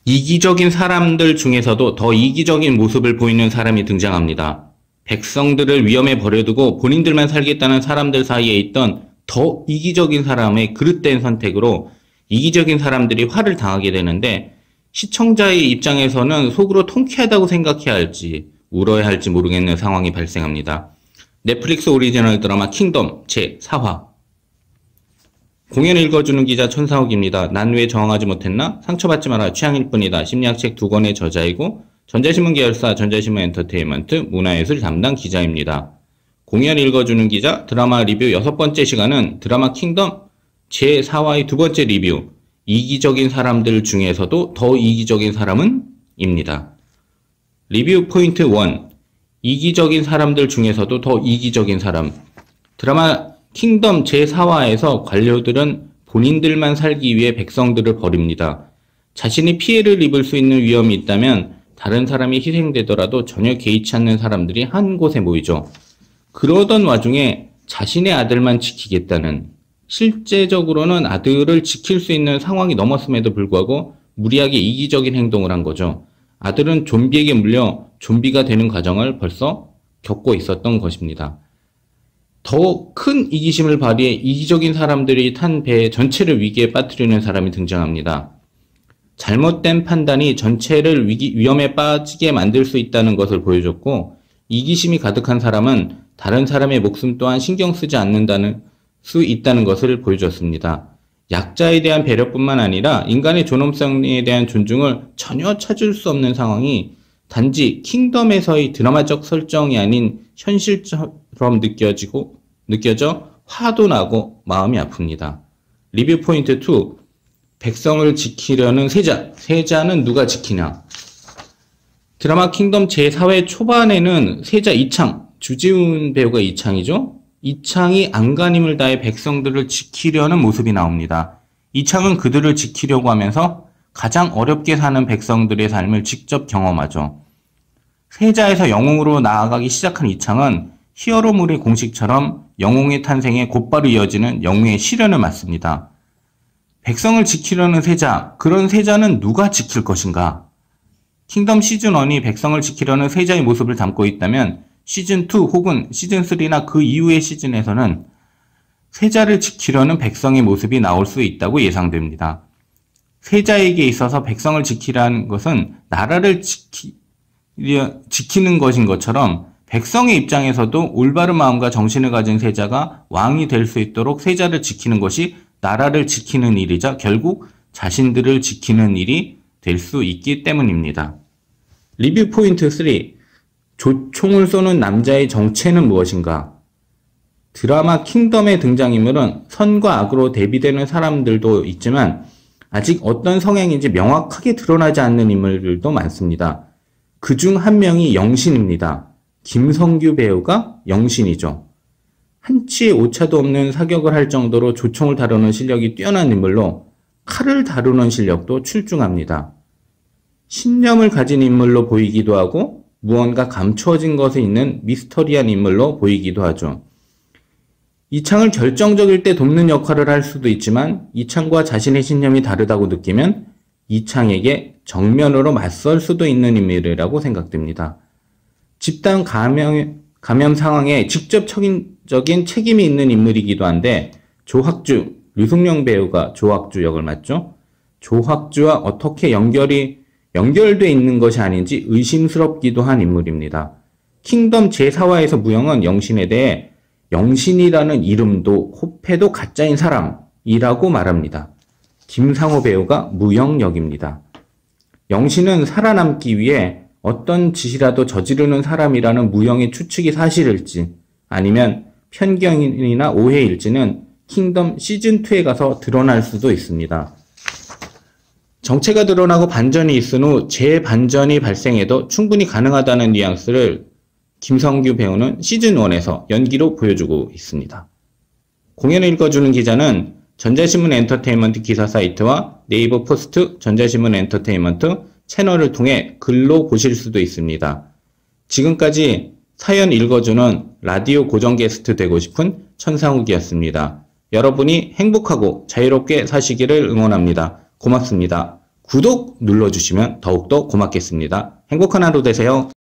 이기적인 사람들 중에서도 더 이기적인 모습을 보이는 사람이 등장합니다. 백성들을 위험에 버려두고 본인들만 살겠다는 사람들 사이에 있던 더 이기적인 사람의 그릇된 선택으로 이기적인 사람들이 화를 당하게 되는데, 시청자의 입장에서는 속으로 통쾌하다고 생각해야 할지 울어야 할지 모르겠는 상황이 발생합니다. 넷플릭스 오리지널 드라마 킹덤 제4화. 공연 읽어주는 기자 천상욱입니다. 난 왜 저항하지 못했나? 상처받지 마라. 취향일 뿐이다. 심리학 책 2권의 저자이고 전자신문 계열사 전자신문 엔터테인먼트 문화예술 담당 기자입니다. 공연 읽어주는 기자 드라마 리뷰 6번째 시간은 드라마 킹덤 제4화의 2번째 리뷰, 이기적인 사람들 중에서도 더 이기적인 사람은? 입니다. 리뷰 포인트 1. 이기적인 사람들 중에서도 더 이기적인 사람. 드라마 킹덤 제4화에서 관료들은 본인들만 살기 위해 백성들을 버립니다. 자신이 피해를 입을 수 있는 위험이 있다면 다른 사람이 희생되더라도 전혀 개의치 않는 사람들이 한 곳에 모이죠. 그러던 와중에 자신의 아들만 지키겠다는, 실제적으로는 아들을 지킬 수 있는 상황이 넘었음에도 불구하고 무리하게 이기적인 행동을 한 거죠. 아들은 좀비에게 물려 좀비가 되는 과정을 벌써 겪고 있었던 것입니다. 더 큰 이기심을 발휘해 이기적인 사람들이 탄 배 전체를 위기에 빠뜨리는 사람이 등장합니다. 잘못된 판단이 전체를 위험에 빠지게 만들 수 있다는 것을 보여줬고, 이기심이 가득한 사람은 다른 사람의 목숨 또한 신경 쓰지 않는다는 수 있다는 것을 보여줬습니다. 약자에 대한 배려뿐만 아니라 인간의 존엄성에 대한 존중을 전혀 찾을 수 없는 상황이 단지 킹덤에서의 드라마적 설정이 아닌 현실처럼 느껴져 화도 나고 마음이 아픕니다. 리뷰 포인트 2. 백성을 지키려는 세자. 세자는 누가 지키냐? 드라마 킹덤 제4회 초반에는 세자 이창, 주지훈 배우가 이창이죠? 이창이 안간힘을 다해 백성들을 지키려는 모습이 나옵니다. 이창은 그들을 지키려고 하면서 가장 어렵게 사는 백성들의 삶을 직접 경험하죠. 세자에서 영웅으로 나아가기 시작한 이창은 히어로물의 공식처럼 영웅의 탄생에 곧바로 이어지는 영웅의 시련을 맞습니다. 백성을 지키려는 세자, 그런 세자는 누가 지킬 것인가? 킹덤 시즌1이 백성을 지키려는 세자의 모습을 담고 있다면 시즌2 혹은 시즌3나 그 이후의 시즌에서는 세자를 지키려는 백성의 모습이 나올 수 있다고 예상됩니다. 세자에게 있어서 백성을 지키라는 것은 나라를 지키는 것인 것처럼 백성의 입장에서도 올바른 마음과 정신을 가진 세자가 왕이 될 수 있도록 세자를 지키는 것이 나라를 지키는 일이자 결국 자신들을 지키는 일이 될 수 있기 때문입니다. 리뷰 포인트 3. 조총을 쏘는 남자의 정체는 무엇인가? 드라마 킹덤의 등장인물은 선과 악으로 대비되는 사람들도 있지만 아직 어떤 성향인지 명확하게 드러나지 않는 인물들도 많습니다. 그중 한 명이 영신입니다. 김성규 배우가 영신이죠. 한치의 오차도 없는 사격을 할 정도로 조총을 다루는 실력이 뛰어난 인물로 칼을 다루는 실력도 출중합니다. 신념을 가진 인물로 보이기도 하고 무언가 감추어진 것이 있는 미스터리한 인물로 보이기도 하죠. 이창을 결정적일 때 돕는 역할을 할 수도 있지만 이창과 자신의 신념이 다르다고 느끼면 이창에게 정면으로 맞설 수도 있는 인물이라고 생각됩니다. 집단 감염 상황에 직접적인 책임이 있는 인물이기도 한데 조학주, 류승룡 배우가 조학주 역을 맡죠. 조학주와 어떻게 연결돼 있는 것이 아닌지 의심스럽기도 한 인물입니다. 킹덤 제4화에서 무영은 영신에 대해 영신이라는 이름도 호패도 가짜인 사람이라고 말합니다. 김상호 배우가 무영 역입니다. 영신은 살아남기 위해 어떤 짓이라도 저지르는 사람이라는 무영의 추측이 사실일지 아니면 편견이나 오해일지는 킹덤 시즌2에 가서 드러날 수도 있습니다. 정체가 드러나고 반전이 있은 후 재반전이 발생해도 충분히 가능하다는 뉘앙스를 김성규 배우는 시즌1에서 연기로 보여주고 있습니다. 공연을 읽어주는 기자는 전자신문 엔터테인먼트 기사 사이트와 네이버 포스트 전자신문 엔터테인먼트 채널을 통해 글로 보실 수도 있습니다. 지금까지 사연 읽어주는 라디오 고정 게스트 되고 싶은 천상욱이었습니다. 여러분이 행복하고 자유롭게 사시기를 응원합니다. 고맙습니다. 구독 눌러주시면 더욱더 고맙겠습니다. 행복한 하루 되세요.